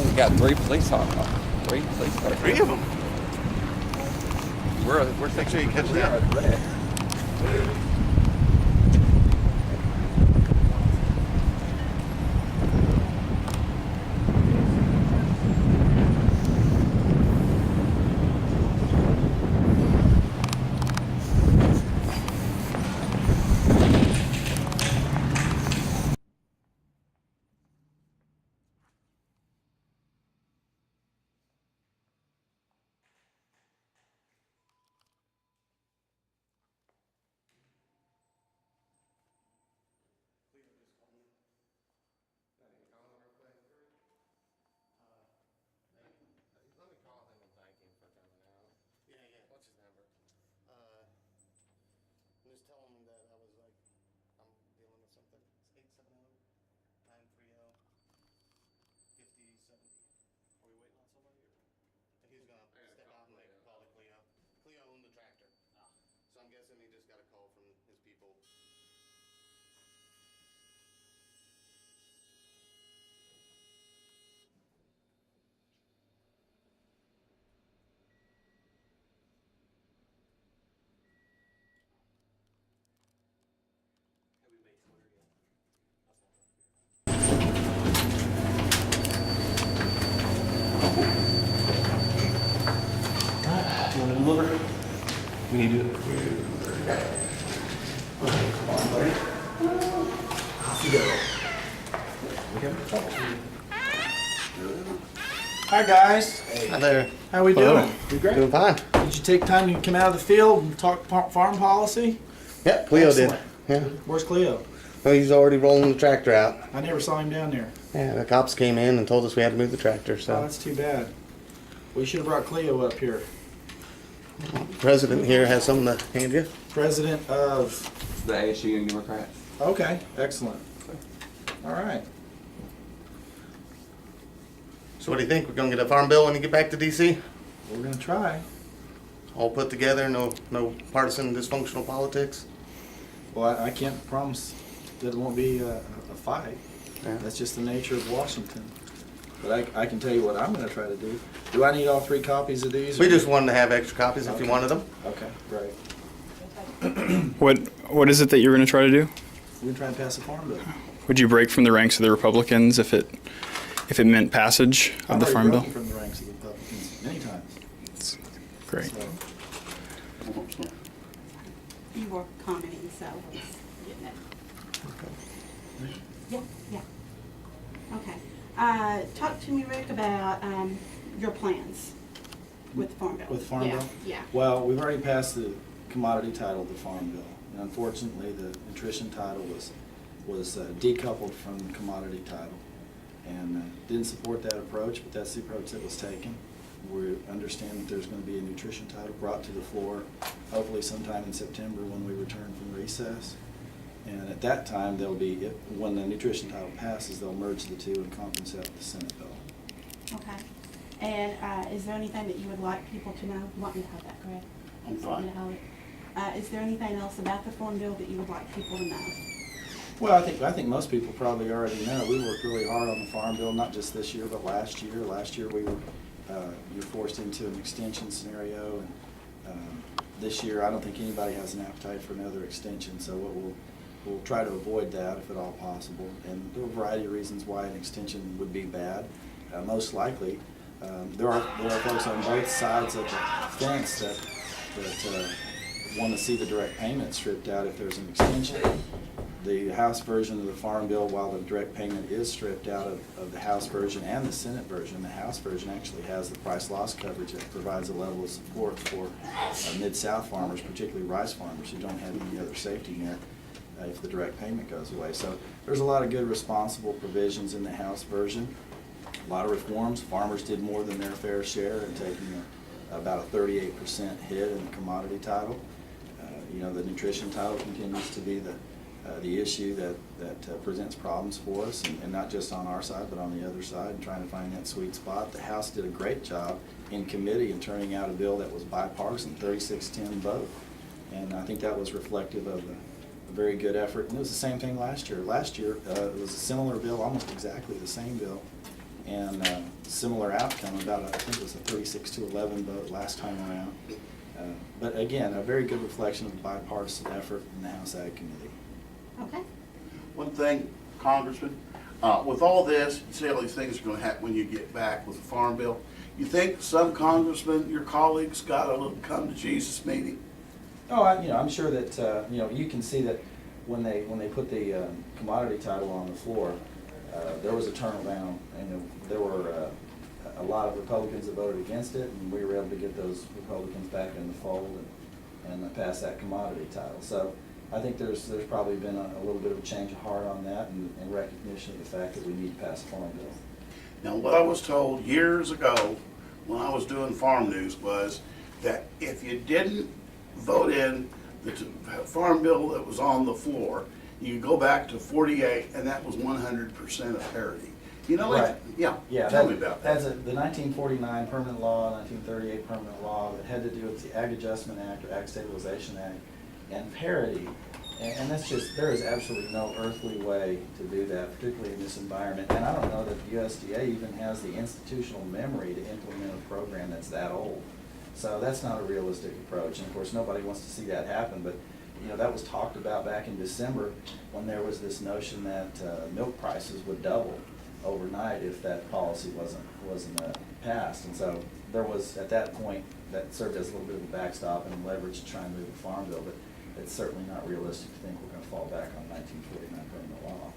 only got 3 police on 3 police cars. 3 of them. Where's make sure you catch that. Just tell him that I was like, I'm dealing with something. It's 870-930-5070. Are we waiting on somebody? He's gonna step out and make a call to Cleo. Cleo owned the tractor. So I'm guessing he just got a call from his people. You want to deliver? We need to. Come on, buddy. Off you go. Hi guys. Hi there. How we doing? Doing fine. Did you take time to come out of the field and talk farm policy? Yeah, Cleo did. Excellent. Yeah. Where's Cleo? Well, he's already rolling the tractor out. I never saw him down there. Yeah, the cops came in and told us we had to move the tractor, Oh, so. that's too bad. We should have brought Cleo up here. The president here has something to hand you. President of... The ASU Young Democrats. Okay, excellent. All right. So what do you think? We're gonna get a farm bill when you get back to DC? We're going to try. All put together, no partisan dysfunctional politics? Well, I can't promise that it won't be a fight. Yeah. That's just the nature of Washington. But I can tell you what I'm going to try to do. Do I need all 3 copies of these? We just wanted to have extra copies if you wanted them. Okay, great. What is it that you're going to try to do? We're going to try and pass a farm bill. Would you break from the ranks of the Republicans if it meant passage of the farm bill? I've already broken from the ranks of the Republicans many times. That's great. So, You were commenting, so I was getting it. Yeah, yeah. Okay. Talk to me, Rick, about your plans with the Farm Bill. with Farm Bill? Yeah. Well, we've already passed the commodity title of the Farm Bill. And unfortunately, the nutrition title was decoupled from the commodity title. And didn't support that approach, but that's the approach that was taken. We understand that there's going to be a nutrition title brought to the floor, hopefully sometime in September when we return from recess. And at that time, there'll be, when the nutrition title passes, they'll merge the two and conference out the Senate bill. Okay. And is there anything that you would like people to know? You want me to have that, Greg? I'm You want me fine. to hold it? Is there anything else about the Farm Bill that you would like people to know? Well, I think most people probably already know. We worked really hard on the Farm Bill, not just this year, but last year. Last year, we were you're forced into an extension scenario, and this year, I don't think anybody has an appetite for another extension. So what we'll try to avoid that if at all possible. And there are a variety of reasons why an extension would be bad. Most likely, there are folks on both sides of the fence that want to see the direct payment stripped out if there's an extension. The House version of the Farm Bill, while the direct payment is stripped out of the House version and the Senate version, the House version actually has the price loss coverage that provides a level of support for Mid-South farmers, particularly rice farmers, who don't have any other safety net if the direct payment goes away. So there's a lot of good responsible provisions in the House version. A lot of reforms. Farmers did more than their fair share in taking about a 38% hit in the commodity title. The nutrition title continues to be the issue that presents problems for us, and not just on our side, but on the other side, and trying to find that sweet spot. The House did a great job in committee in turning out a bill that was bipartisan, 36-10 vote, and I think that was reflective of a very good effort. And it was the same thing last year. Last year, it was a similar bill, almost exactly the same bill, and similar outcome, about, I think it was a 36-11 vote last time around. But again, a very good reflection of the bipartisan effort in the House Ag Committee. Okay. One thing, Congressman, with all this, you say all these things are gonna happen when you get back with the Farm Bill. You think some congressmen, your colleagues, got a little come to Jesus meeting? Oh, I'm sure that, you can see that when they put the commodity title on the floor, there was a turnaround, and there were a lot of Republicans that voted against it, and we were able to get those Republicans back in the fold and pass that commodity title. So I think there's probably been a little bit of a change of heart on that, and recognition of the fact that we need to pass a farm bill. Now, what I was told years ago when I was doing farm news was that if you didn't vote in the farm bill that was on the floor, you could go back to 48, and that was 100% of parity. You know, Right. yeah, tell me about that. That's the 1949 permanent law, 1938 permanent law that had to do with the Ag Adjustment Act or Ag Stabilization Act and parity. And that's just, there is absolutely no earthly way to do that, particularly in this environment. And I don't know that the USDA even has the institutional memory to implement a program that's that old. So that's not a realistic approach. And of course, nobody wants to see that happen, but that was talked about back in December when there was this notion that milk prices would double overnight if that policy wasn't passed. And so there was, at that point, that served as a little bit of a backstop and leverage to try and move the farm bill, but it's certainly not realistic to think we're going to fall back on 1949 permanent law.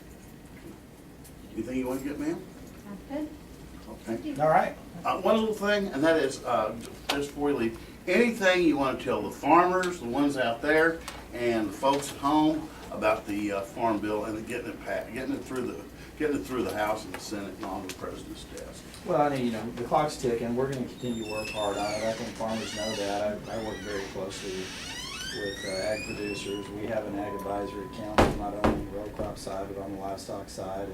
Anything you want to get, ma'am? I'm good. Okay. All right. One little thing, and that is, just before we leave, anything you want to tell the farmers, the ones out there, and the folks at home about the farm bill and getting it through the House and the Senate and on the President's desk? Well, the clock's ticking. We're going to continue to work hard on it. I think farmers know that. I work very closely with ag producers. We have an ag advisory council, not only on the row crop side, but on the livestock side.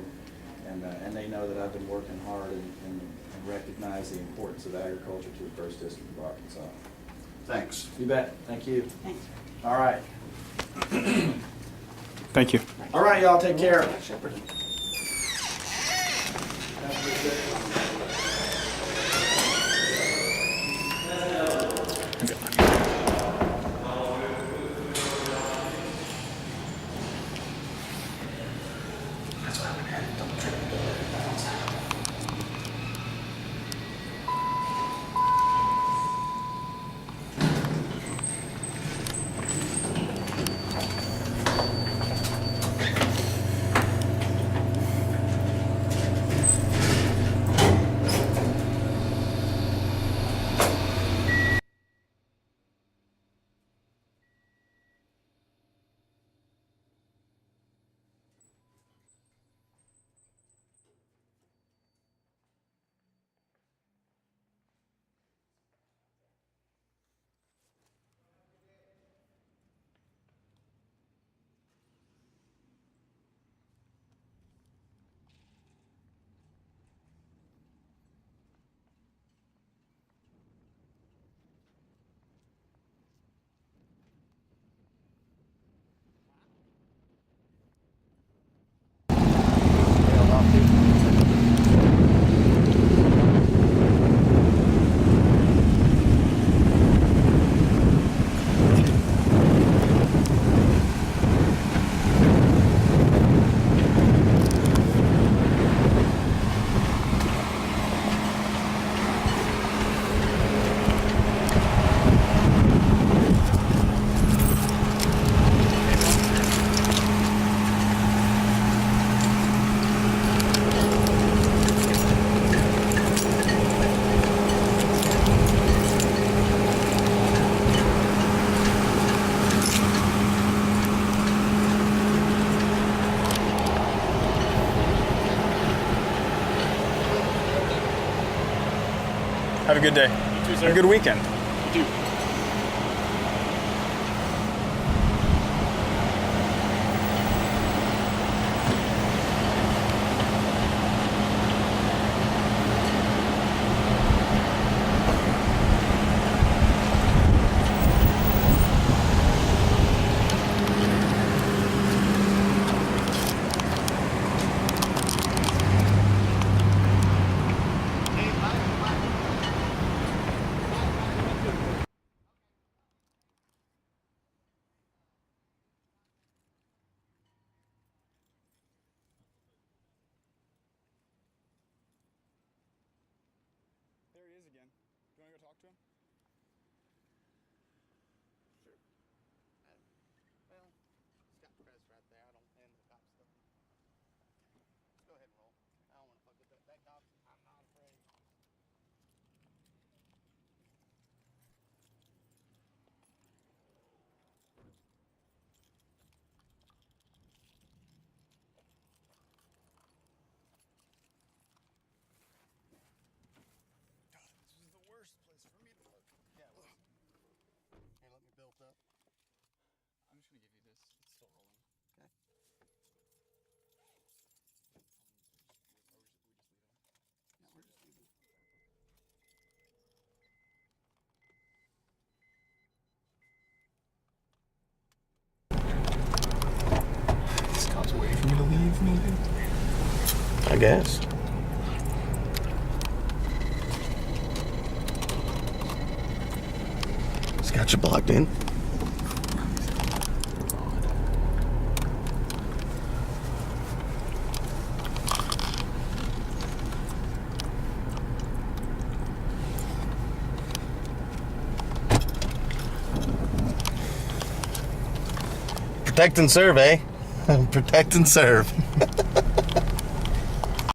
And they know that I've been working hard and recognize the importance of agriculture to the 1st District of Arkansas. Thanks. You bet. Thank you. Thanks. All right. Thank you. All right, y'all take care. Have a good day. You too, sir. Have a good weekend. You too. talk to him? Sure. Well, it's got press right there. I don't hand the cops stuff. Let's go ahead and roll. I don't want to fuck with that cop. I'm not afraid. God, this is the worst place for me to look. Yeah. Well, here, let me build up. I'm just gonna give you this. It's still rolling. Okay. Or we just leave it. Yeah, we're just leaving. This cop's waiting for me to leave, maybe? I guess. It's got you blocked in. Protect and serve, eh? Protect and serve.